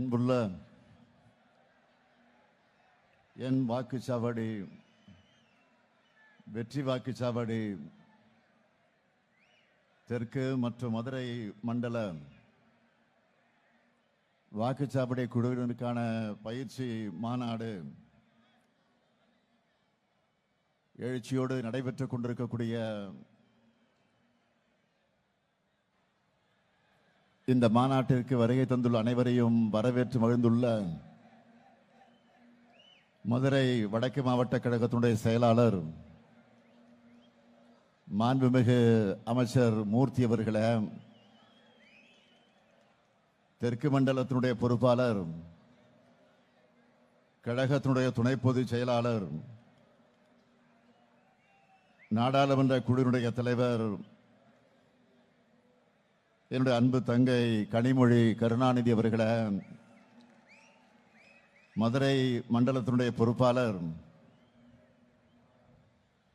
அன்புள்ள என் வாக்குச்சாவடி வெற்றி வாக்குச்சாவடி தெற்கு மற்றும் மதுரை மண்டல வாக்குச்சாவடி குழுவினருக்கான பயிற்சி மாநாடு எழுச்சியோடு நடைபெற்றுக் கொண்டிருக்கக்கூடிய இந்த மாநாட்டிற்கு வருகை தந்துள்ள அனைவரையும் வரவேற்று மகிழ்ந்துள்ள மதுரை வடக்கு மாவட்ட கழகத்தினுடைய செயலாளர் மாண்புமிகு அமைச்சர் மூர்த்தி அவர்களே, தெற்கு மண்டலத்தினுடைய பொறுப்பாளர் கழகத்தினுடைய துணை பொதுச் செயலாளர் நாடாளுமன்ற குழுவினுடைய தலைவர் என்னுடைய அன்பு தங்கை கனிமொழி கருணாநிதி அவர்களே, மதுரை மண்டலத்தினுடைய பொறுப்பாளர்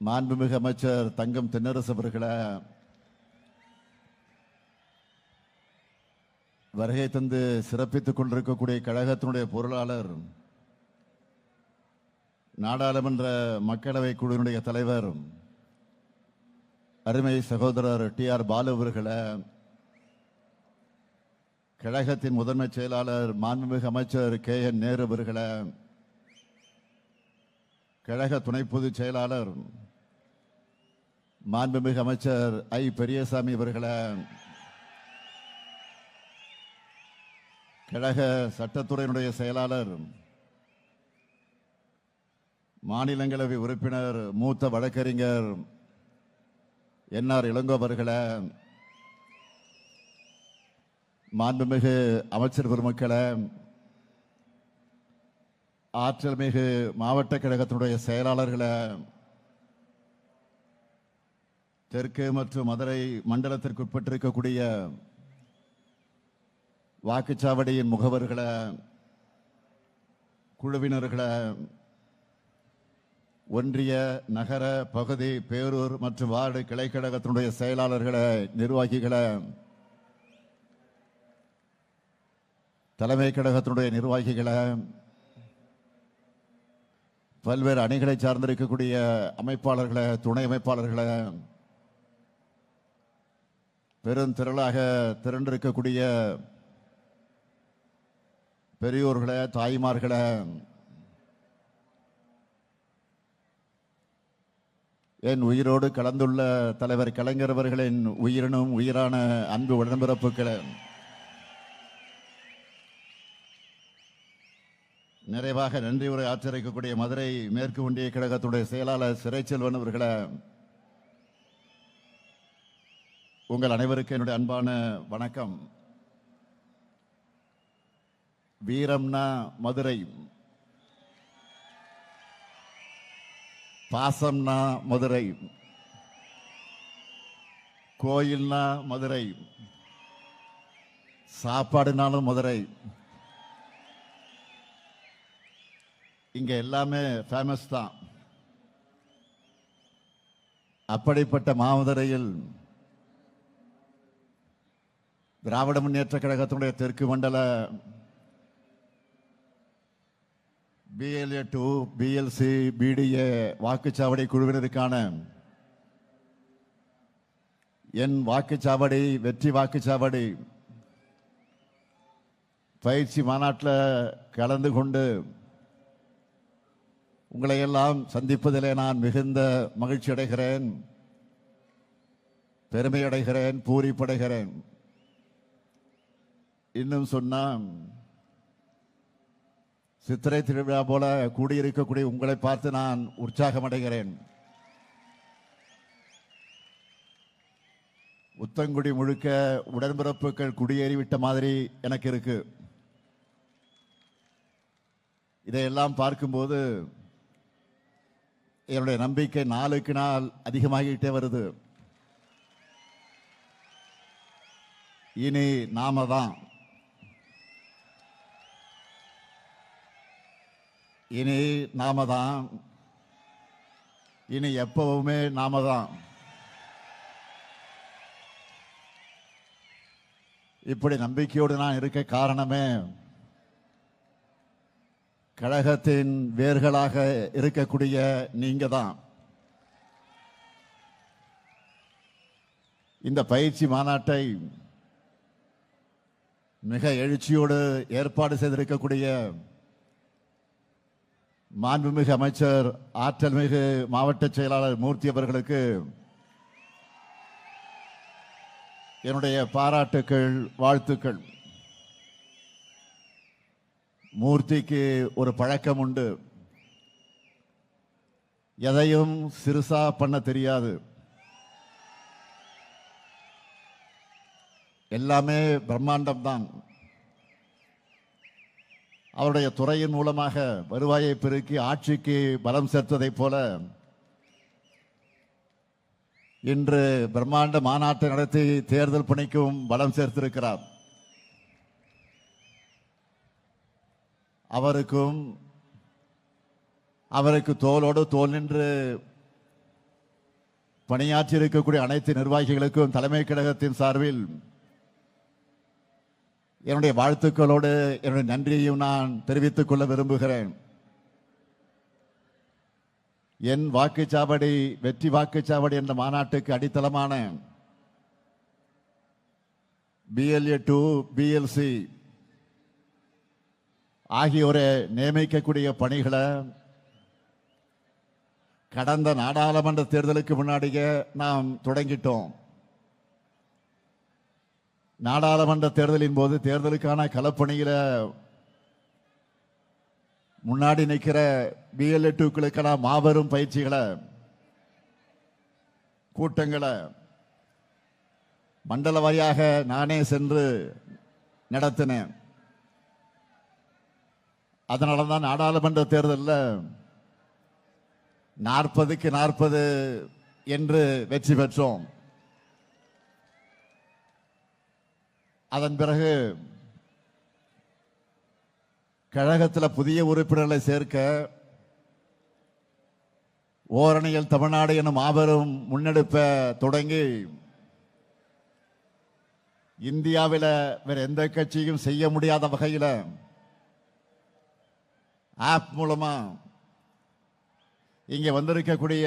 மாண்புமிகு அமைச்சர் தங்கம் தென்னரசு அவர்களே, வருகை தந்து சிறப்பித்துக் கொண்டிருக்கக்கூடிய கழகத்தினுடைய பொருளாளர் நாடாளுமன்ற மக்களவை குழுவினுடைய தலைவர் அருமை சகோதரர் டி.ஆர். பாலு அவர்களே, கழகத்தின் முதன்மை செயலாளர் மாண்புமிகு அமைச்சர் கே.என். நேரு அவர்களே, கழக துணை பொதுச் செயலாளர் மாண்புமிகு அமைச்சர் ஐ. பெரியசாமி அவர்களே, கழக சட்டத்துறையினுடைய செயலாளர் மாநிலங்களவை உறுப்பினர் மூத்த வழக்கறிஞர் என்.ஆர். இளங்கோ அவர்களே, மாண்புமிகு அமைச்சர் பெருமக்களே, ஆற்றல் மிகு மாவட்ட கழகத்தினுடைய செயலாளர்களே, தெற்கு மற்றும் மதுரை மண்டலத்திற்கு உட்பட்டிருக்கக்கூடிய வாக்குச்சாவடியின் முகவர்களே, குழுவினர்களே, ஒன்றிய நகர பகுதி பேரூர் மற்றும் வார்டு கிளைக்கழகத்தினுடைய செயலாளர்களே, நிர்வாகிகளே, தலைமை கழகத்தினுடைய நிர்வாகிகளே, பல்வேறு அணிகளை சார்ந்திருக்கக்கூடிய அமைப்பாளர்களே, துணை அமைப்பாளர்களே, பெருந்திரளாக திரண்டிருக்கக்கூடிய பெரியோர்களே, தாய்மார்களே, என் உயிரோடு கலந்துள்ள தலைவர் கலைஞர் அவர்களின் உயிரினும் உயிரான அன்பு உடன்பிறப்புகளே, நிறைவாக நன்றி உரை ஆற்றிருக்கக்கூடிய மதுரை மேற்கு ஒன்றிய கழகத்துடைய செயலாளர் சிறைச்செல்வன் அவர்களே, உங்கள் அனைவருக்கும் என்னுடைய அன்பான வணக்கம். வீரம்னா மதுரை, பாசம்னா மதுரை, கோயில்னா மதுரை, சாப்பாடுனாலும் மதுரை, இங்க எல்லாமே ஃபேமஸ் தான். அப்படிப்பட்ட மாமதுரையில் திராவிட முன்னேற்ற கழகத்தினுடைய தெற்கு மண்டல BLA 2 BLC BDA வாக்குச்சாவடி குழுவினருக்கான என் வாக்குச்சாவடி வெற்றி வாக்குச்சாவடி பயிற்சி மாநாட்டில் கலந்து கொண்டு உங்களை எல்லாம் சந்திப்பதிலே நான் மிகுந்த மகிழ்ச்சி அடைகிறேன், பெருமை அடைகிறேன், பூரிப்படைகிறேன். இன்னும் சொன்னால் சித்திரை திருவிழா போல கூடியிருக்கக்கூடிய உங்களை பார்த்து நான் உற்சாகம் அடைகிறேன். உத்தங்குடி முழுக்க உடன்பிறப்புகள் குடியேறிவிட்ட மாதிரி எனக்கு இருக்கு. இதையெல்லாம் பார்க்கும்போது என்னுடைய நம்பிக்கை நாளுக்கு நாள் அதிகமாகிட்டே வருது. இனி நாம தான், இனி நாம தான், இனி எப்பவுமே நாம தான். இப்படி நம்பிக்கையோடு நான் இருக்க காரணமே கழகத்தின் வேர்களாக இருக்கக்கூடிய நீங்க தான் இந்த பயிற்சி மாநாட்டை மிக எழுச்சியோடு ஏற்பாடு செய்திருக்கக்கூடிய மாண்புமிகு அமைச்சர் ஆற்றல்மிகு மாவட்ட செயலாளர் மூர்த்தி அவர்களுக்கு என்னுடைய பாராட்டுக்கள், வாழ்த்துக்கள். மூர்த்திக்கு ஒரு பழக்கம் உண்டு, எதையும் சிறுசா பண்ண தெரியாது, எல்லாமே பிரம்மாண்டம் தான். அவருடைய துறையின் மூலமாக வருவாயை பெருக்கி ஆட்சிக்கு பலம் சேர்த்ததைப் போல இன்று பிரம்மாண்ட மாநாட்டை நடத்தி தேர்தல் பணிக்கும் பலம் சேர்த்திருக்கிறார். அவருக்கு தோளோடு தோள் நின்று பணியாற்றி இருக்கக்கூடிய அனைத்து நிர்வாகிகளுக்கும் தலைமை கழகத்தின் சார்பில் என்னுடைய வாழ்த்துக்களோடு என்னுடைய நன்றியையும் நான் தெரிவித்துக் கொள்ள விரும்புகிறேன். என் வாக்குச்சாவடி வெற்றி வாக்குச்சாவடி என்ற மாநாட்டுக்கு அடித்தளமான BLA 2 BLC ஆகியோரை நியமிக்கக்கூடிய பணிகளை கடந்த நாடாளுமன்ற தேர்தலுக்கு முன்னாடியே நாம் தொடங்கிட்டோம். நாடாளுமன்ற தேர்தலின் போது தேர்தலுக்கான களப்பணியில முன்னாடி நிற்கிற BLA 2க்களுக்கான மாபெரும் பயிற்சிகளை, கூட்டங்களை மண்டல வாரியாக நானே சென்று நடத்தினேன். அதனால தான் நாடாளுமன்ற தேர்தலில் 40க்கு 40 என்று வெற்றி பெற்றோம். அதன் பிறகு கழகத்தில் புதிய உறுப்பினர்களை சேர்க்க ஓரணியில் தமிழ்நாடு எனும் மாபெரும் முன்னெடுப்பை தொடங்கி இந்தியாவில் வேற எந்த கட்சியும் செய்ய முடியாத வகையில் ஆப் மூலமா இங்கே வந்திருக்கக்கூடிய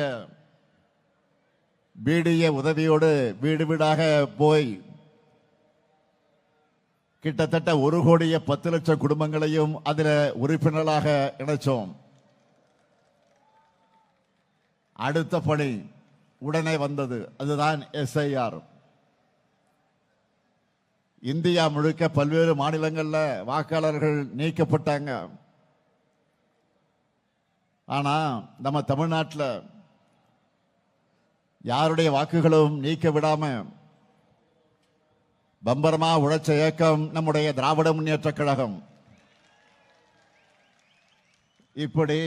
BDA உதவியோடு வீடு வீடாக போய் கிட்டத்தட்ட 1,10,00,000 குடும்பங்களையும் அதில் உறுப்பினர்களாக இணைச்சோம். அடுத்த பணி உடனே வந்தது, அதுதான் SIR. இந்தியா முழுக்க பல்வேறு மாநிலங்களில் வாக்காளர்கள் நீக்கப்பட்டாங்க. ஆனா நம்ம தமிழ்நாட்டில் யாருடைய வாக்குகளும் நீக்க விடாம பம்பரமா உழைச்ச இயக்கம் நம்முடைய திராவிட முன்னேற்ற கழகம். இப்படி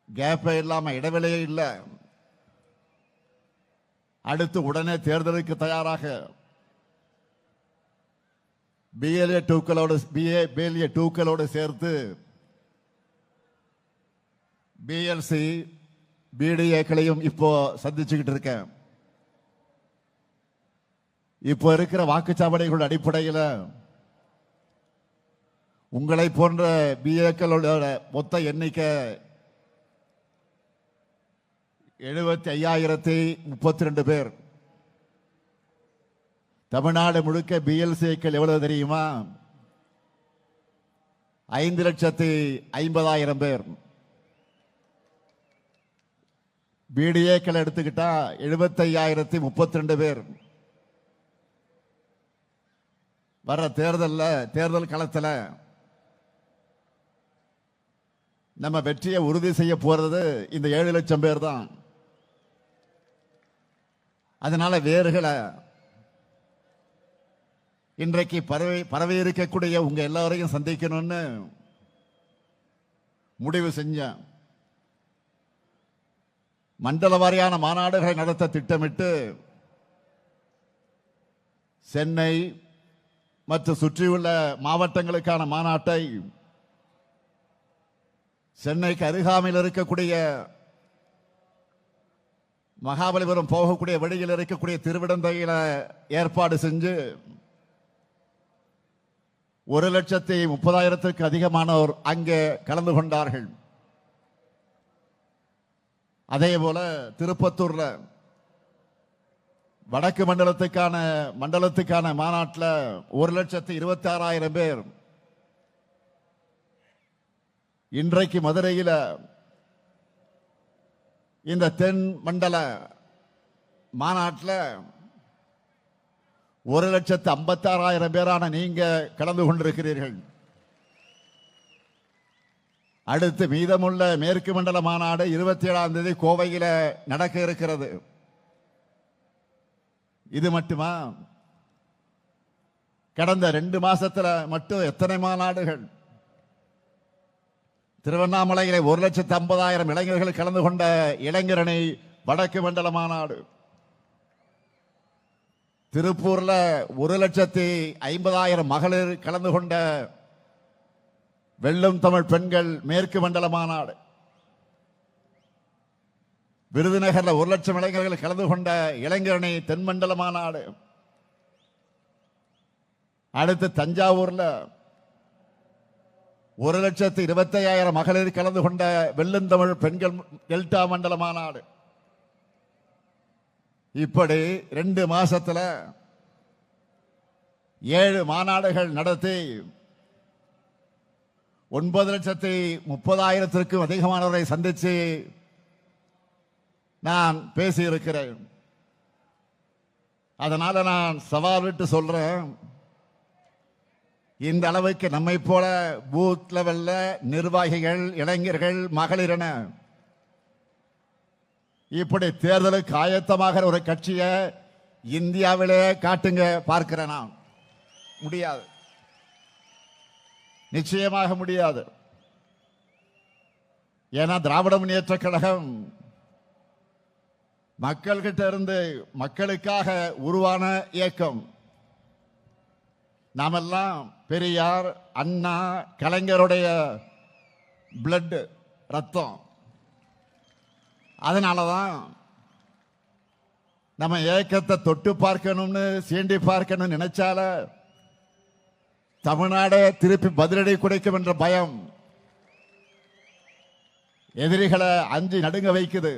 கேப்பே இல்லாம, இடைவெளியே இல்லை. அடுத்து உடனே தேர்தலுக்கு தயாராக BLA 2க்களோடு சேர்த்து BLC BDAக்களையும் இப்போ சந்திச்சுக்கிட்டு இருக்கேன். இப்போ இருக்கிற வாக்குச்சாவடிகளோட அடிப்படையில் உங்களை போன்ற BAக்களோட மொத்த எண்ணிக்கை 75,032 பேர். தமிழ்நாடு முழுக்க BLCக்கள் எவ்வளவு தெரியுமா? 5,50,000 பேர். BDAக்கள் எடுத்துக்கிட்டா 75,032 பேர். வர தேர்தல் களத்தில் நம்ம வெற்றியை உறுதி செய்ய போறது இந்த 7 லட்சம் பேர் தான். அதனால வேர்களை இன்றைக்கு பரவி இருக்கக்கூடிய உங்க எல்லாரையும் சந்திக்கணும்னு முடிவு செஞ்சேன். மண்டல வாரியான மாநாடுகளை நடத்த திட்டமிட்டு சென்னை மற்றும் சுற்றியுள்ள மாவட்டங்களுக்கான மாநாட்டை சென்னைக்கு அருகாமையில் இருக்கக்கூடிய மகாபலிபுரம் போகக்கூடிய வழியில் இருக்கக்கூடிய திருவிடந்தையில ஏற்பாடு செஞ்சு 1,30,000 அதிகமானோர் அங்கே கலந்து கொண்டார்கள். அதே போல திருப்பத்தூர்ல வடக்கு மண்டலத்துக்கான மாநாட்டில் 1,26,000 பேர். இன்றைக்கு மதுரையில் இந்த தென் மண்டல மாநாட்டில் 1,56,000 பேரான நீங்க கலந்து கொண்டிருக்கிறீர்கள். அடுத்து மீதமுள்ள மேற்கு மண்டல மாநாடு 27ஆம் தேதி கோவையில் நடக்க இருக்கிறது. இது மட்டுமா? கடந்த 2 மாசத்துல மட்டும் எத்தனை மாநாடுகள்! திருவண்ணாமலையிலே 1,50,000 இளைஞர்கள் கலந்து கொண்ட இளைஞரணி வடக்கு மண்டல மாநாடு. திருப்பூர்ல 1,50,000 மகளிர் கலந்து கொண்ட வெல்லும் தமிழ் பெண்கள் மேற்கு மண்டல மாநாடு. விருதுநகர்ல 1,00,000 இளைஞர்கள் கலந்து கொண்ட இளைஞரணி தென்மண்டல மாநாடு. அடுத்து தஞ்சாவூர்ல 1,25,000 மகளிர் கலந்து கொண்ட வெல்லும் தமிழ் பெண்கள் டெல்டா மண்டல மாநாடு. இப்படி 2 மாசத்துல 7 மாநாடுகள் நடத்தி 9,30,000 அதிகமானவரை சந்திச்சு நான் பேசியிருக்கிறேன். அதனால நான் சவால் விட்டு சொல்றேன், இந்த அளவுக்கு நம்மை போல பூத் லெவல்ல நிர்வாகிகள், இளைஞர்கள், மகளிரென இப்படி தேர்தலுக்கு ஆயத்தமாக ஒரு கட்சியை இந்தியாவிலே காட்டுங்க பார்க்கிறேன். நான் முடியாது, நிச்சயமாக முடியாது. ஏன்னா திராவிட முன்னேற்ற கழகம் மக்கள்கிட்ட இருந்து மக்களுக்காக உருவான இயக்கம். நாமெல்லாம் பெரியார், அண்ணா, கலைஞருடைய பிளட், ரத்தம். அதனாலதான் நம்ம இயக்கத்தை தொட்டு பார்க்கணும்னு, சீண்டி பார்க்கணும்னு நினைச்சால தமிழ்நாடு திருப்பி பதிலடி கொடுக்கும் என்ற பயம் எதிரிகளை அஞ்சி நடுங்க வைக்குது.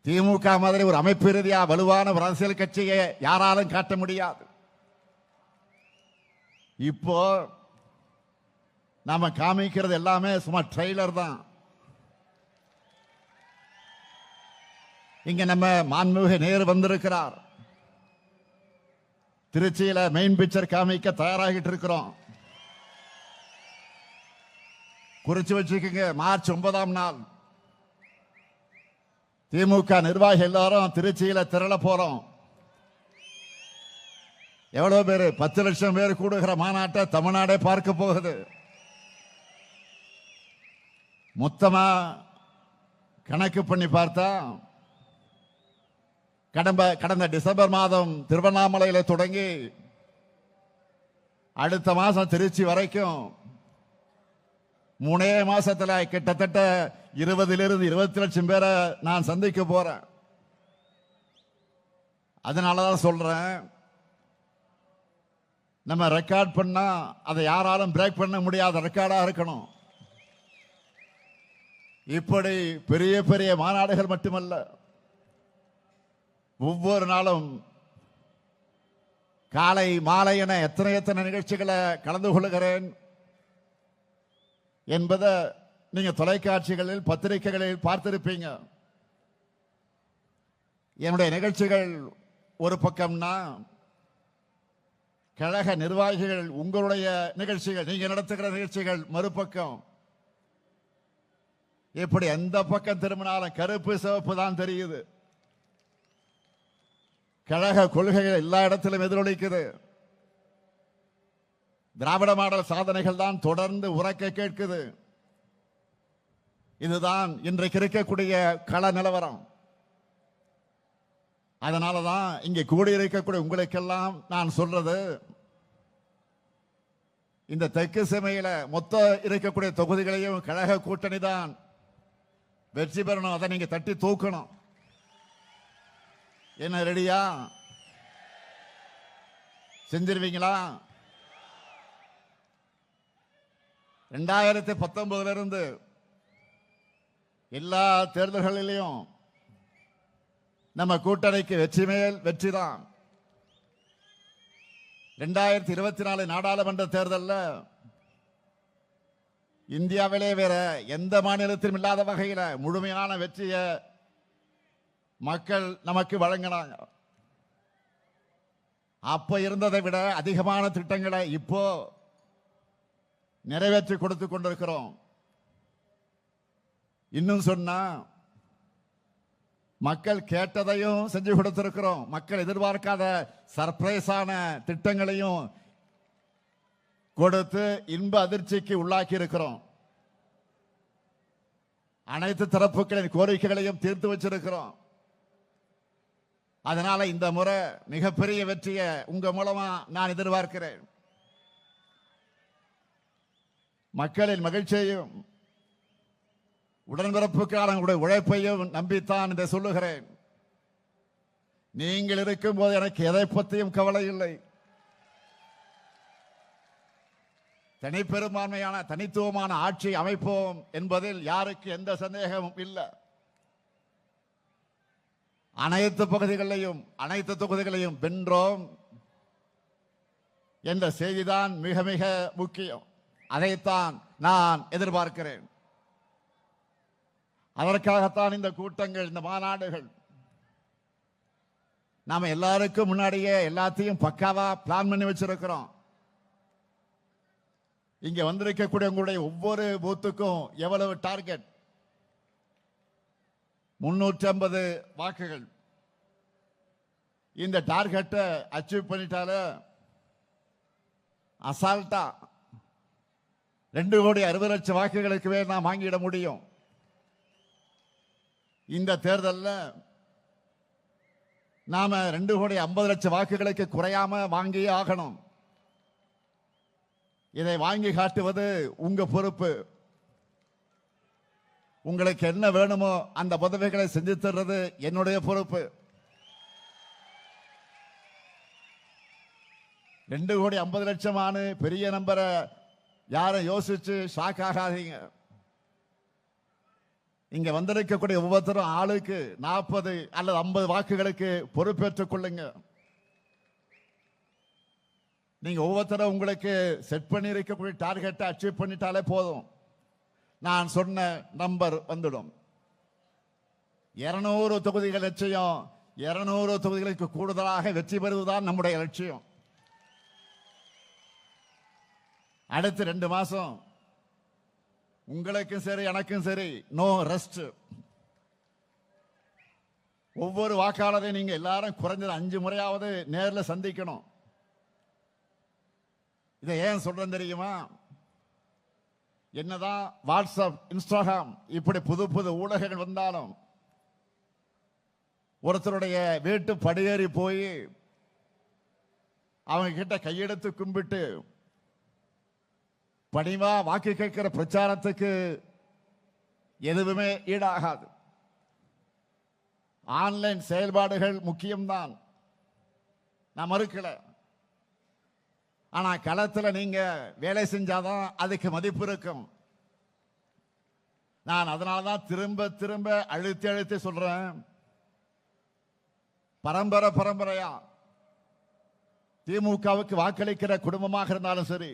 திமுக மாதிரி ஒரு அமைப்பு ரீதியா வலுவான ஒரு அரசியல் கட்சியை யாராலும் காட்ட முடியாது. இப்போ நாம காமிக்கிறது எல்லாமே சும்மா ட்ரெய்லர் தான். இங்க நம்ம மாண்புமிகு நேரு வந்திருக்கிறார். திருச்சியில மெயின் பிக்சர் காமிக்க தயாராகிட்டு இருக்கிறோம். குறிச்சு வச்சுக்கோங்க, மார்ச் 9ஆம் நாள் திமுக நிர்வாகி எல்லாரும் திருச்சியில திரள போறோம். எவ்வளவு பேரு? 10 லட்சம் பேர் கூடுகிற மாநாட்டை தமிழ்நாடே பார்க்க போகுது. மொத்தமா கணக்கு பண்ணி பார்த்தா கடந்த டிசம்பர் மாதம் திருவண்ணாமலையில தொடங்கி அடுத்த மாசம் திருச்சி வரைக்கும் 3 மாசத்துல கிட்டத்தட்ட 20 - 20 லட்சம் பேரை நான் சந்திக்க போறேன். அதனாலதான் சொல்றேன், நம்ம ரெக்கார்ட் பண்ணா அதை யாராலும் பிரேக் பண்ண முடியாத ரெக்கார்டா இருக்கணும். இப்படி பெரிய பெரிய மாநாடுகள் மட்டுமல்ல, ஒவ்வொரு நாளும் காலை மாலை என எத்தனை நிகழ்ச்சிகளை கலந்து கொள்கிறேன் என்பதை நீங்க தொலைக்காட்சிகளில், பத்திரிகைகளில் பார்த்திருப்பீங்க. என்னுடைய நிகழ்ச்சிகள் ஒரு பக்கம்னா, கழக நிர்வாகிகள் உங்களுடைய நிகழ்ச்சிகள், நீங்க நடத்துகிற நிகழ்ச்சிகள் மறுபக்கம். இப்படி எந்த பக்கம் திரும்பினாலும் கருப்பு சிவப்பு தான் தெரியுது. கழக கொள்கைகள் எல்லா இடத்திலும் எதிரொலிக்குது. திராவிட மாடல் சாதனைகள் தான் தொடர்ந்து உரக்க கேட்குது. இதுதான் இன்றைக்கு இருக்கக்கூடிய கள நிலவரம். அதனாலதான் இங்கே கூடியிருக்கக்கூடிய உங்களுக்கெல்லாம் நான் சொல்றது, இந்த தெற்கு செமையில மொத்த இருக்கக்கூடிய தொகுதிகளையும் கழக கூட்டணி தான் வெற்றி பெறணும். அதை நீங்க தட்டி தூக்கணும். என்ன ரெடியா? செஞ்சிருவீங்களா? 2019 எல்லா தேர்தல்களிலும் நம்ம கூட்டணிக்கு வெற்றி மேல் வெற்றிதான். 2024 நாடாளுமன்ற தேர்தலில் இந்தியாவிலே வேற எந்த மாநிலத்திலும் இல்லாத வகையில் முழுமையான வெற்றியை மக்கள் நமக்கு வழங்கினாங்க. அப்ப இருந்ததை விட அதிகமான திட்டங்களை இப்போ நிறைவேற்றி கொடுத்து கொண்டிருக்கிறோம். இன்னும் சொன்னா மக்கள் கேட்டதையும் செஞ்சு கொடுத்திருக்கிறோம். மக்கள் எதிர்பார்க்காத சர்ப்ரைஸான திட்டங்களையும் கொடுத்து இன்ப அதிர்ச்சிக்கு உள்ளாக்கி இருக்கிறோம். அனைத்து தரப்புகளின் கோரிக்கைகளையும் தீர்த்து வச்சிருக்கிறோம். அதனால இந்த முறை மிகப்பெரிய வெற்றியை உங்க மூலமா நான் எதிர்பார்க்கிறேன். மக்களின் மகிழ்ச்சியையும் உடன்பிறப்புக்கான உழைப்பையும் நம்பித்தான் இதை சொல்லுகிறேன். நீங்கள் இருக்கும் போது எனக்கு எதை பற்றியும் கவலை இல்லை. தனிப்பெரும்பான்மையான தனித்துவமான ஆட்சி அமைப்போம் என்பதில் யாருக்கு எந்த சந்தேகமும் இல்லை. அனைத்து பகுதிகளையும் அனைத்து தொகுதிகளையும் வென்றோம் என்ற செய்திதான் மிக மிக முக்கியம். அதைத்தான் நான் எதிர்பார்க்கிறேன். அதற்காகத்தான் இந்த கூட்டங்கள், இந்த மாநாடுகள். நாம எல்லாருக்கும் முன்னாடியே எல்லாத்தையும் பக்காவா பிளான் பண்ணி வச்சிருக்கிறோம். இங்க வந்திருக்கக்கூடிய உங்களுடைய ஒவ்வொரு பூத்துக்கும் எவ்வளவு டார்கெட்? 350 வாக்குகள். இந்த டார்கெட்டை அச்சீவ் பண்ணிட்டால அசால்ட்டா 2,60,00,000 வாக்குகளுக்கு நான் வாங்கிட முடியும். இந்த தேர்தலில் நாம 2,50,00,000 வாக்குகளுக்கு குறையாம வாங்கியே ஆகணும். இதை வாங்கி காட்டுவது உங்க பொறுப்பு. உங்களுக்கு என்ன வேணுமோ அந்த உதவிகளை செஞ்சு தர்றது என்னுடைய பொறுப்பு. 2,50,00,000 பெரிய நம்பரை யாரும் யோசிச்சு ஷாக் ஆகாதீங்க. இங்க வந்திருக்கக்கூடிய ஒவ்வொருத்தரும் ஆளுக்கு 40 அல்லது 50 வாக்குகளுக்கு பொறுப்பேற்றுக் கொள்ளுங்க. நீங்க ஒவ்வொருத்தரும் உங்களுக்கு செட் பண்ணி இருக்கக்கூடிய டார்கெட்டை அச்சீவ் பண்ணிட்டாலே போதும். நான் சொன்ன நம்பர் வந்துடும். 200 தொகுதிகள் லட்சியம். 200 தொகுதிகளுக்கு கூடுதலாக வெற்றி பெறுவதுதான் நம்முடைய லட்சியம். அடுத்து 2 மாசம் உங்களுக்கும் சரி எனக்கும் சரி நோ ரெஸ்ட். ஒவ்வொரு வாக்காளரையும் நீங்க எல்லாரும் குறைஞ்சது 5 முறையாவது நேரில் சந்திக்கணும். இதை ஏன் சொல்றேன் தெரியுமா? என்னதான் வாட்ஸ்அப், இன்ஸ்டாகிராம் இப்படி புது புது ஊடகங்கள் வந்தாலும் ஒருத்தருடைய வீட்டு படியேறி போய் அவங்க கிட்ட கையெடுத்து கும்பிட்டு பணிவா வாக்கு கேட்கிற பிரச்சாரத்துக்கு எதுவுமே ஈடாகாது. ஆன்லைன் செயல்பாடுகள் முக்கியம்தான், நான் மறுக்கல. ஆனா களத்தில் நீங்க வேலை செஞ்சாதான் அதுக்கு மதிப்பு இருக்கும். நான் அதனாலதான் திரும்ப திரும்ப அழுத்தி அழுத்தி சொல்றேன். பரம்பரையா திமுகவுக்கு வாக்களிக்கிற குடும்பமாக இருந்தாலும் சரி,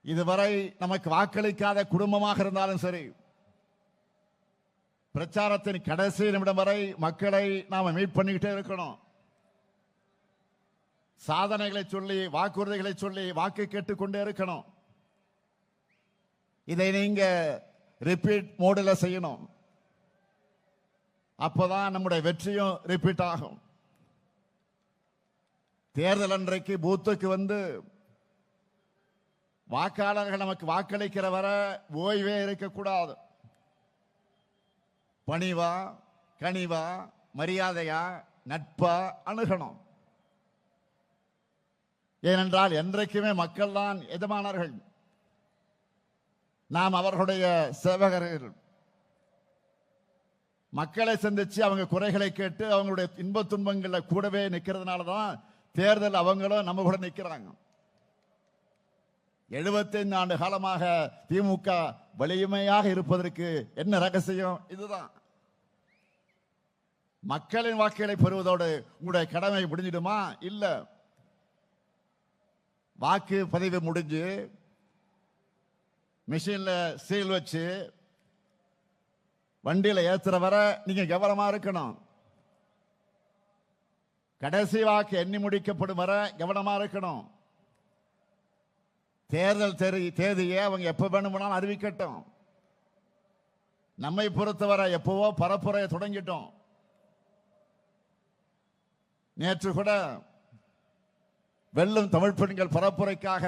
இதுவரை நமக்கு வாக்களிக்காத குடும்பமாக இருந்தாலும் சரி, பிரச்சாரத்தின் கடைசி நிமிடம் வரை மக்களை நாம மீட் பண்ணிக்கிட்டே இருக்கணும். சாதனைகளை சொல்லி, வாக்குறுதிகளை சொல்லி வாக்கு கேட்டுக்கொண்டே இருக்கணும். இதை நீங்க ரிப்பீட் மோடில் செய்யணும். அப்பதான் நம்முடைய வெற்றியும் ரிப்பீட் ஆகும். தேர்தல் அன்றைக்கு பூத்துக்கு வந்து வாக்காளர்கள் நமக்கு வாக்களிக்கிற வர ஓய்வே இருக்கக்கூடாது. பணிவா, கனிவா, மரியாதையா, நட்பா அணுகணும். ஏனென்றால் என்றைக்குமே மக்கள் தான் எஜமானர்கள், நாம் அவர்களுடைய சேவகர்கள். மக்களை சந்திச்சு அவங்க குறைகளை கேட்டு அவங்களுடைய இன்ப துன்பங்களை கூடவே நிற்கிறதுனால தான் தேர்தல் அவங்களும் நம்ம கூட நிற்கிறாங்க. 75 ஆண்டு காலமாக திமுக வலிமையாக இருப்பதற்கு என்ன ரகசியம்? இதுதான். மக்களின் வாக்குகளை பெறுவதோடு உங்களுடைய கடமை முடிஞ்சிடுமா? இல்ல. வாக்கு பதிவு முடிஞ்சு மிஷின்ல சீல் வச்சு வண்டியில ஏத்துற வர நீங்க கவனமா இருக்கணும். கடைசி வாக்கு எண்ணி முடிக்கப்படும் வர கவனமா இருக்கணும். தேர்தல் தேதியை அவங்க எப்ப வேணும்னாலும் அறிவிக்கட்டும். நம்மை பொறுத்தவரை எப்பவோ பரப்புரையை தொடங்கிட்டோம். நேற்று கூட வெல்லும் தமிழ் பெண்கள் பரப்புரைக்காக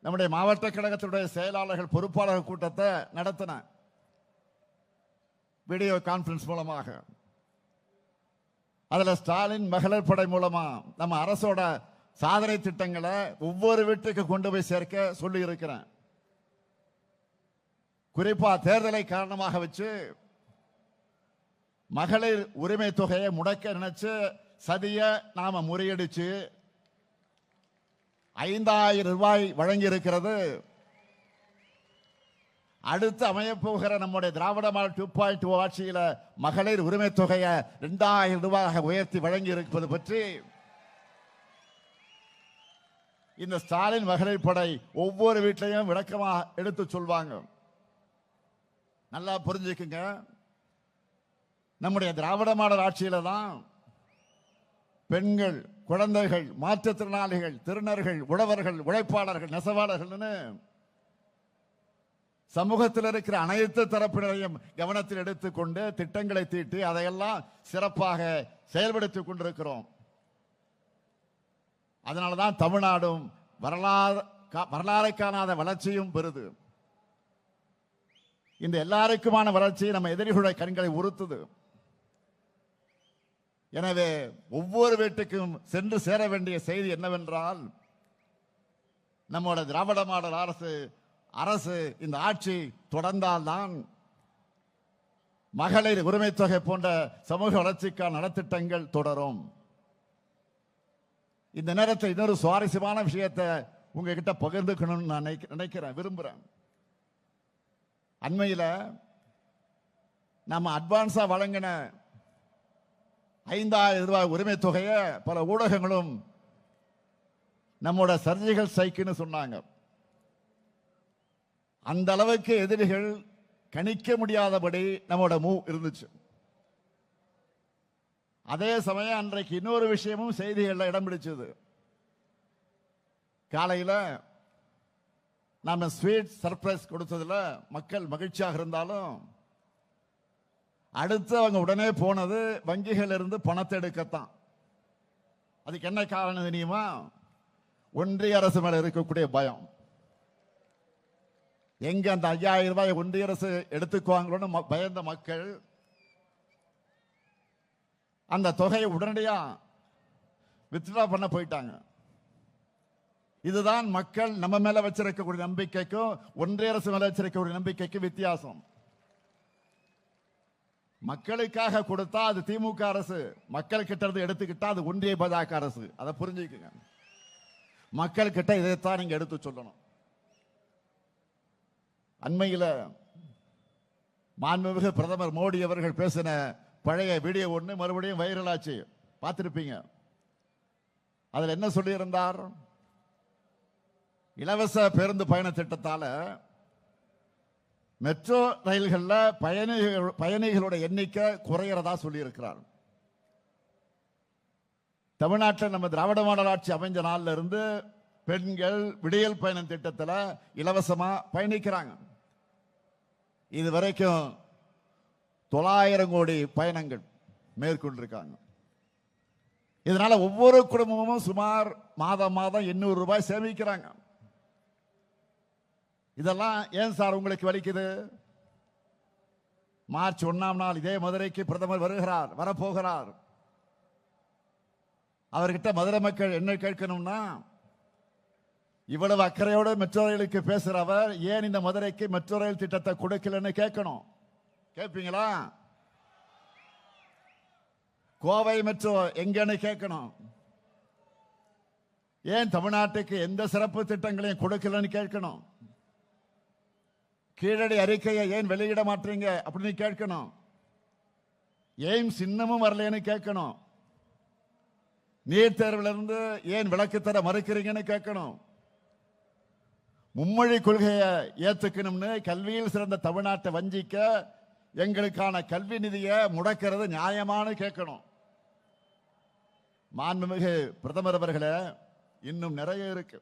நம்முடைய மாவட்ட கழகத்துடைய செயலாளர்கள் பொறுப்பாளர்கள் கூட்டத்தை நடத்தின வீடியோ கான்பரன்ஸ் மூலமாக. அதுல ஸ்டாலின் மகளிர் படை மூலமா நம்ம அரசோட சாதனை திட்டங்களை ஒவ்வொரு வீட்டுக்கு கொண்டு போய் சேர்க்க சொல்லி இருக்கிறேன். குறிப்பா தேர்தலை காரணமாக வச்சு மகளிர் உரிமை தொகையை முடக்க நினைச்சு சதிய நாம முறியடிச்சு 5000 ரூபாய் வழங்கி இருக்கிறது. அடுத்து அமையப்போகிற நம்முடைய திராவிட மாடல் 2.0 ஆட்சியில மகளிர் உரிமை தொகையை 2000 ரூபாயாக உயர்த்தி வழங்கி இருப்பது பற்றி இந்த ஸ்டாலின் மகளிர் படை ஒவ்வொரு வீட்லையும் விளக்கமா எடுத்து சொல்வாங்க. நல்லா புரிஞ்சுக்குங்க. நம்முடைய திராவிட மாடல் ஆட்சியில தான் பெண்கள், குழந்தைகள், மாற்றுத்திறனாளிகள், திருநர்கள், உழவர்கள், உழைப்பாளர்கள், நெசவாளர்கள் சமூகத்தில் இருக்கிற அனைத்து தரப்பினரையும் கவனத்தில் எடுத்துக்கொண்டு திட்டங்களை தீட்டி அதையெல்லாம் சிறப்பாக செயல்படுத்திக் கொண்டிருக்கிறோம். அதனாலதான் தமிழ்நாடும் வரலாறு காணாத வளர்ச்சியும் பெறுது. இந்த எல்லாருக்குமான வளர்ச்சி நம்ம எதிரிகளுடைய கண்களை உறுத்துது. எனவே ஒவ்வொரு வீட்டுக்கும் சென்று சேர வேண்டிய செய்தி என்னவென்றால், நம்மோட திராவிட மாடல் அரசு இந்த ஆட்சி தொடர்ந்தால்தான் மகளிர் உரிமை தொகை போன்ற சமூக வளர்ச்சிக்கான நலத்திட்டங்கள் தொடரும். இந்த நேரத்தில் இன்னொரு சுவாரஸ்யமான விஷயத்தை உங்ககிட்ட பகிர்ந்துக்கணும்னு நான் நினைக்கிறேன், விரும்புறேன். அண்மையில் நம்ம அட்வான்ஸா வழங்கின 5000 ரூபாய் உரிமை தொகையை பல ஊடகங்களும் நம்மோட சர்ஜிக்கல் ஸ்ட்ரைக்குன்னு சொன்னாங்க. அந்த அளவுக்கு எதிரிகள் கணிக்க முடியாதபடி நம்மோட மூவ் இருந்துச்சு. அதே சமயம் அன்றைக்கு இன்னொரு விஷயமும் செய்திகளில் இடம் பிடிச்சது. காலையில் நாம ஸ்வீட் சர்ப்ரைஸ் கொடுத்ததுல மக்கள் மகிழ்ச்சியாக இருந்தாலும், அடுத்து அவங்க உடனே போனது வங்கிகள் இருந்து பணத்தை எடுக்கத்தான். அதுக்கு என்ன காரணம் தெரியுமா? ஒன்றிய அரசு மேல இருக்கக்கூடிய பயம். எங்க அந்த 5000 ரூபாய் ஒன்றிய அரசு எடுத்துக்குவாங்களோன்னு பயந்த மக்கள் அந்த தொகையை உடனடியா வித்ட்ரா பண்ண போயிட்டாங்க. இதுதான் மக்கள் நம்ம மேல வச்சிருக்கக்கூடிய நம்பிக்கைக்கும் ஒன்றிய அரசு மேல வச்சிருக்கக்கூடிய நம்பிக்கைக்கும் வித்தியாசம். மக்களுக்காக கொடுத்தா அது திமுக அரசு, மக்கள் கிட்ட இருந்து எடுத்துக்கிட்டா அது ஒன்றிய பாஜக அரசு. அதை புரிஞ்சுக்குங்க. மக்கள் கிட்ட இதைத்தான் நீங்க எடுத்து சொல்லணும். அண்மையில் மாண்புமிகு பிரதமர் மோடி அவர்கள் பேசின பழைய வீடியோ ஒன்று மறுபடியும் வைரல் ஆச்சு, பார்த்திருப்பீங்க. அதில் என்ன சொல்லியிருந்தார்? இலவச பேருந்து பயண திட்டத்தால மெட்ரோ ரயில்களில் பயணிகளோட எண்ணிக்கை குறைகிறதா சொல்லியிருக்கிறார். தமிழ்நாட்டில் நம்ம திராவிட மாடல் ஆட்சி அமைஞ்ச நாள்ல இருந்து பெண்கள் விடியல் பயணம் திட்டத்தில் இலவசமா பயணிக்கிறாங்க. இதுவரைக்கும் 900 கோடி பயணங்கள் மேற்கொண்டிருக்காங்க. இதனால ஒவ்வொரு குடும்பமும் சுமார் மாதம் 800 ரூபாய் சேமிக்கிறாங்க. இதெல்லாம் ஏன் சார் உங்களுக்கு வலிக்குது? மார்ச் 1ஆம் நாள் இதே மதுரைக்கு பிரதமர் வரப்போகிறார். அவர்கிட்ட மதுரை மக்கள் என்ன கேட்கணும்னா, இவ்வளவு அக்கறையோடு மெட்ரோ ரயிலுக்கு பேசுறவர் ஏன் இந்த மதுரைக்கு மெட்ரோ ரயில் திட்டத்தை கொடுக்கலன்னு கேட்கணும். கேட்பீங்களா? கோவை மெட்ரோ எங்கன்னு கேட்கணும். ஏன் தமிழ்நாட்டுக்கு எந்த சிறப்பு திட்டங்களையும் கொடுக்கலன்னு கேட்கணும். கீழடி அறிக்கையை ஏன் வெளியிட மாட்டீங்க அப்படின்னு கேட்கணும். ஏன் சின்னமும் வரலன்னு கேட்கணும். நீட் தேர்விலிருந்து ஏன் விலக்கு தர மறுக்கிறீங்கன்னு கேட்கணும். மும்மொழி கொள்கையை ஏத்துக்கணும்னு கல்வியில் சிறந்த தமிழ்நாட்டை வஞ்சிக்க எங்களுக்கான கல்வி நிதியை முடக்கிறது நியாயமானு கேட்கணும். மாண்புமிகு பிரதமர் அவர்களே, இன்னும் நிறைய இருக்கு.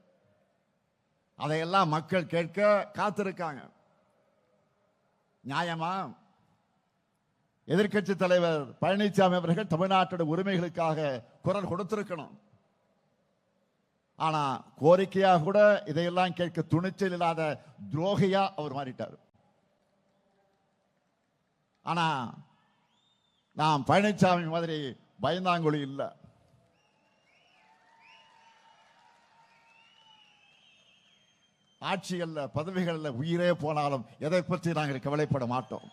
அதையெல்லாம் மக்கள் கேட்க காத்திருக்காங்க. நியாயமா? எதிர்க்கட்சி தலைவர் பழனிசாமி அவர்கள் தமிழ்நாட்டோட உரிமைகளுக்காக குரல் கொடுத்திருக்கணும். ஆனா கோரிக்கையாக கூட இதையெல்லாம் கேட்க துணிச்சல் இல்லாத துரோகியா அவர் மாறிட்டார். ஆனா நாம் பழனிசாமி மாதிரி பயந்தாங்குழி இல்லை. ஆட்சிகள்ல பதவிகள்ல உயிரே போனாலும் எதை பற்றி நாங்கள் கவலைப்பட மாட்டோம்.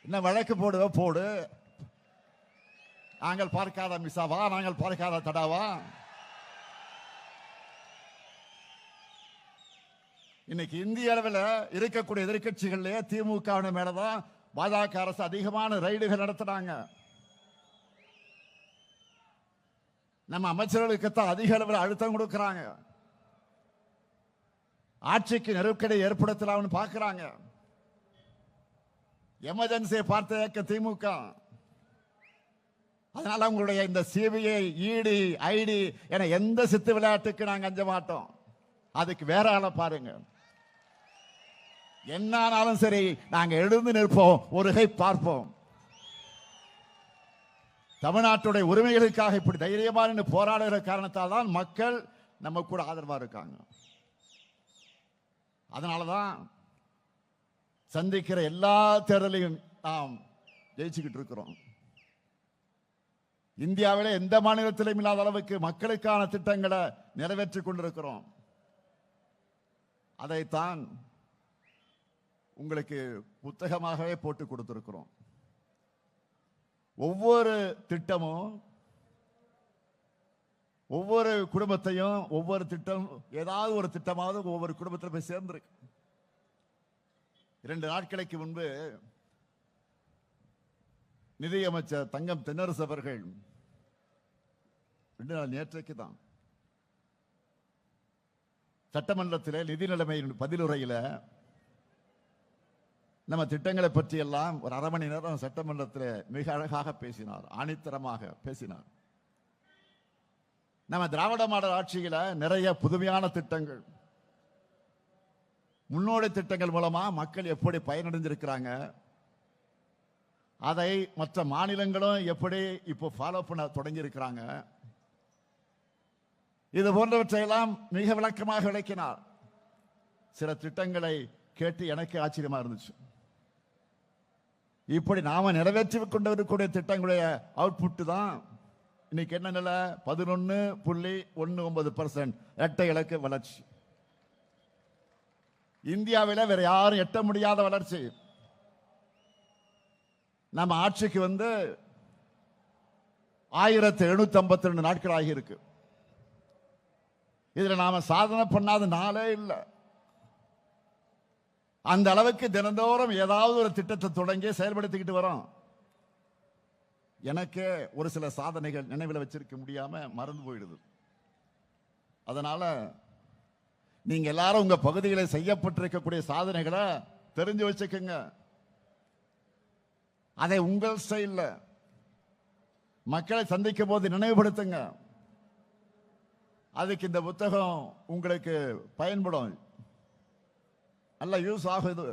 என்ன வழக்கு போடுவ போடு, நாங்கள் பார்க்காத மிஸ்ஸாவா, நாங்கள் பார்க்காத தடாவா? இன்னைக்கு இந்திய அளவில் இருக்கக்கூடிய எதிர்கட்சிகள்லயே திமுக மேலதான் பாஜக அரசு அதிகமான ரைடுகள் நடத்துறாங்க. நம்ம அமைச்சர்களுக்குத்தான் அதிக அளவில் அழுத்தம் கொடுக்கிறாங்க. ஆட்சிக்கு நெருக்கடி ஏற்படுத்தலாம்னு பார்க்கிறாங்க. எமர்ஜென்சியை பார்த்த திமுக. அதனால உங்களுடைய இந்த சிபிஐ, இடி, ஐடி என எந்த சித்து விளையாட்டுக்கு நாங்க அஞ்ச மாட்டோம். அதுக்கு வேற ஆளை பாருங்க. என்னானாலும் சரி, நாங்க எழுந்து நிற்போம், ஒரு கை பார்ப்போம். தமிழ்நாட்டுடைய உரிமைகளுக்காக இப்படி தைரியமா நின்று போராடுகிற காரணத்தால் தான் மக்கள் நம்ம கூட ஆதரவா இருக்காங்க. அதனாலதான் சந்திக்கிற எல்லா தேர்தலையும் நாம் ஜெயிச்சுக்கிட்டு இருக்கிறோம். இந்தியாவிலே எந்த மாநிலத்திலும் இல்லாத அளவுக்கு மக்களுக்கான திட்டங்களை நிறைவேற்றிக் கொண்டிருக்கிறோம். அதைத்தான் உங்களுக்கு புத்தகமாகவே போட்டு கொடுத்திருக்கிறோம். ஒவ்வொரு திட்டமும் ஒவ்வொரு குடும்பத்தையும், ஒவ்வொரு திட்டம் ஏதாவது ஒரு திட்டமாவது ஒவ்வொரு குடும்பத்தில் போய் சேர்ந்திருக்கு. 2 நாட்களுக்கு முன்பு நிதியமைச்சர் தங்கம் தென்னரசு அவர்கள், 2 நாள் நேற்றைக்கு தான் சட்டமன்றத்தில் நிதி நிலைமையின் பதிலுரையில் நம்ம திட்டங்களை பற்றி எல்லாம் ஒரு 1/2 மணி நேரம் சட்டமன்றத்தில் மிக அழகாக பேசினார், ஆணித்தரமாக பேசினார். நம்ம திராவிட மாடல் ஆட்சியில நிறைய புதுமையான திட்டங்கள், முன்னோடி திட்டங்கள் மூலமா மக்கள் எப்படி பயனடைஞ்சிருக்கிறாங்க, அதை மற்ற மாநிலங்களும் எப்படி இப்போ ஃபாலோ பண்ண தொடங்கி இருக்கிறாங்க, இது போன்றவற்றையெல்லாம் மிக விளக்கமாக விளக்கினார். சில திட்டங்களை கேட்டு எனக்கு ஆச்சரியமா இருந்துச்சு. இப்படி நாம நிறைவேற்றி கொண்டிருக்கக்கூடிய திட்டங்களுடைய அவுட்புட் தான் இன்னைக்கு என்ன நிலை? 11.19% இரட்டை இலக்க வளர்ச்சி. இந்தியாவில் வேற யாரும் எட்ட முடியாத வளர்ச்சி. நம்ம ஆட்சிக்கு 1752 நாட்கள் ஆகியிருக்கு. இதுல நாம சாதனை பண்ணாத நாளே இல்லை. அந்த அளவுக்கு தினந்தோறும் ஏதாவது ஒரு திட்டத்தை தொடங்கி செயல்படுத்திக்கிட்டு வரோம். எனக்கு ஒரு சில சாதனைகள் நினைவில் வச்சிருக்க முடியாம மறந்து போயிடுது. அதனால நீங்க எல்லாரும் உங்க பகுதிகளில் செய்யப்பட்டிருக்கக்கூடிய சாதனைகளை தெரிஞ்சு வச்சுக்கோங்க. அதை உங்கள் ஸ்டைல்ல மக்களை சந்திக்கும் போது நினைவுபடுத்துங்க. அதுக்கு இந்த புத்தகம் உங்களுக்கு பயன்படும், நல்ல யூஸ் ஆகுது.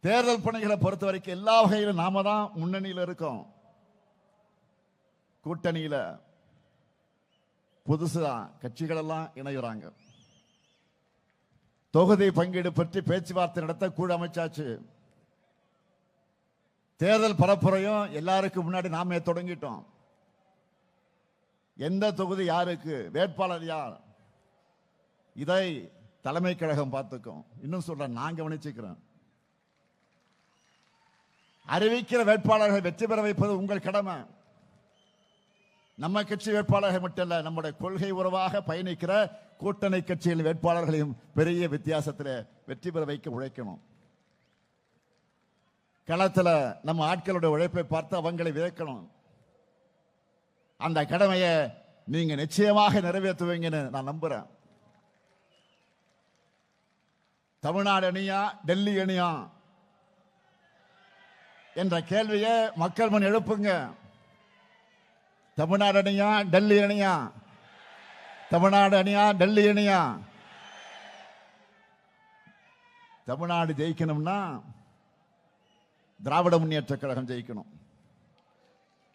தேர்தல் பணிகளை பொறுத்த வரைக்கும் எல்லா வகையிலும் நாம தான் முன்னணியில் இருக்கோம். கூட்டணியில புதுசா கட்சிகள் எல்லாம் இணைகிறாங்க. தொகுதி பங்கீடு பற்றி பேச்சுவார்த்தை நடத்த குழு அமைச்சாச்சு. தேர்தல் பரப்புரையும் எல்லாருக்கும் முன்னாடி நாமே தொடங்கிட்டோம். எந்த தொகுதி யாருக்கு, வேட்பாளர் யார், இதை தலைமை கழகம் பார்த்துக்கும். இன்னும் சொல்ற, நான் கவனிச்சுக்கிறேன். அறிவிக்கிற வேட்பாளர்கள் வெற்றி பெற வைப்பது உங்கள் கடமை. நம்ம கட்சி வேட்பாளர்கள் மட்டும் இல்ல, நம்முடைய கொள்கை உறவாக பயணிக்கிற கூட்டணி கட்சியின் வேட்பாளர்களையும் பெரிய வித்தியாசத்தில் வெற்றி பெற வைக்க உழைக்கணும். களத்துல நம்ம ஆட்களுடைய உழைப்பை பார்த்து அவங்களை வியக்கணும். அந்த கடமையை நீங்க நிச்சயமாக நிறைவேற்றுவீங்கன்னு நான் நம்புறேன். தமிழ்நாடு அணியா டெல்லி அணியா என்ற கேள்வியை மக்கள் முன் எழுப்புங்க. தமிழ்நாடு அணியா டெல்லி அணியா? தமிழ்நாடு அணியா டெல்லி அணியா? தமிழ்நாடு ஜெயிக்கணும்னா திராவிட முன்னேற்ற கழகம் ஜெயிக்கணும்.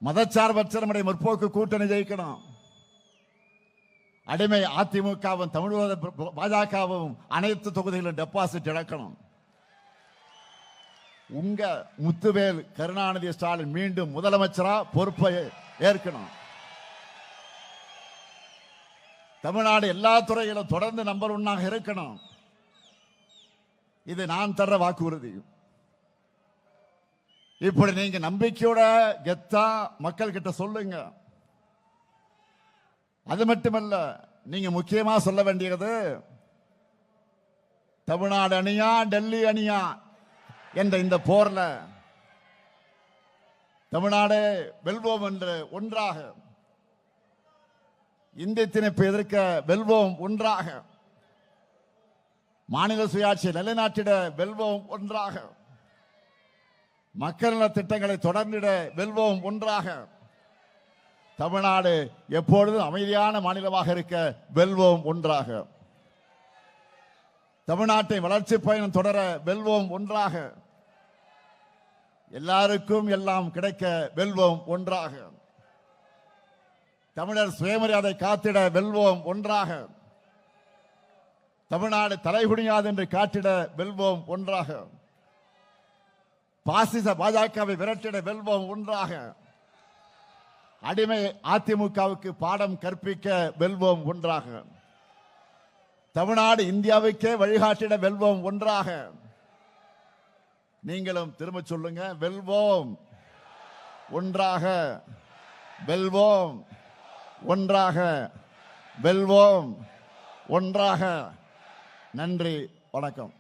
மதச்சார்பற்ற நம்முடைய முற்போக்கு கூட்டணி ஜெயிக்கணும். அடிமை அதிமுகவும் தமிழ் பாஜகவும் அனைத்து தொகுதிகளிலும் டெபாசிட் இழக்கணும். உங்க முத்துவேல் கருணாநிதி ஸ்டாலின் மீண்டும் முதலமைச்சரா பொறுப்பை ஏற்கணும். தமிழ்நாடு எல்லா துறையிலும் தொடர்ந்து நம்பர் 1 இருக்கணும். இது நான் தர்ற வாக்குறுதி. இப்படி நீங்க நம்பிக்கையோட கெத்தா மக்கள் கிட்ட சொல்லுங்க. அது மட்டுமல்ல, நீங்க முக்கியமா சொல்ல வேண்டியது தமிழ்நாடு அணியா டெல்லி அணியா என்ற இந்த போர்ல தமிழ்நாடு வெல்வோம் என்று ஒன்றாக, இந்திய திணிப்பை எதிர்க்க வெல்வோம் ஒன்றாக, மாநில சுயாட்சியை நிலைநாட்டிட வெல்வோம் ஒன்றாக, மக்கள் நல திட்டங்களை தொடர்ந்திட வெல்வோம் ஒன்றாக, தமிழ்நாடு எப்பொழுதும் அமைதியான மாநிலமாக இருக்க வெல்வோம் ஒன்றாக, தமிழ்நாட்டை வளர்ச்சி பயணம் தொடர வெல்வோம் ஒன்றாக, எல்லாருக்கும் எல்லாம் கிடைக்க வெல்வோம் ஒன்றாக, தமிழர் சுயமரியாதை காத்திட வெல்வோம் ஒன்றாக, தமிழ்நாடு தலைகுனியாது என்று காட்டிட வெல்வோம் ஒன்றாக, பாசிச பாஜகவை விரட்டிட வெல்வோம் ஒன்றாக, அடிமை அதிமுகவுக்கு பாடம் கற்பிக்க வெல்வோம் ஒன்றாக, தமிழ்நாடு இந்தியாவுக்கே வழிகாட்டிட வெல்வோம் ஒன்றாக. நீங்களும் திரும்ப சொல்லுங்க, வெல்வோம் ஒன்றாக, வெல்வோம் ஒன்றாக, வெல்வோம் ஒன்றாக. நன்றி, வணக்கம்.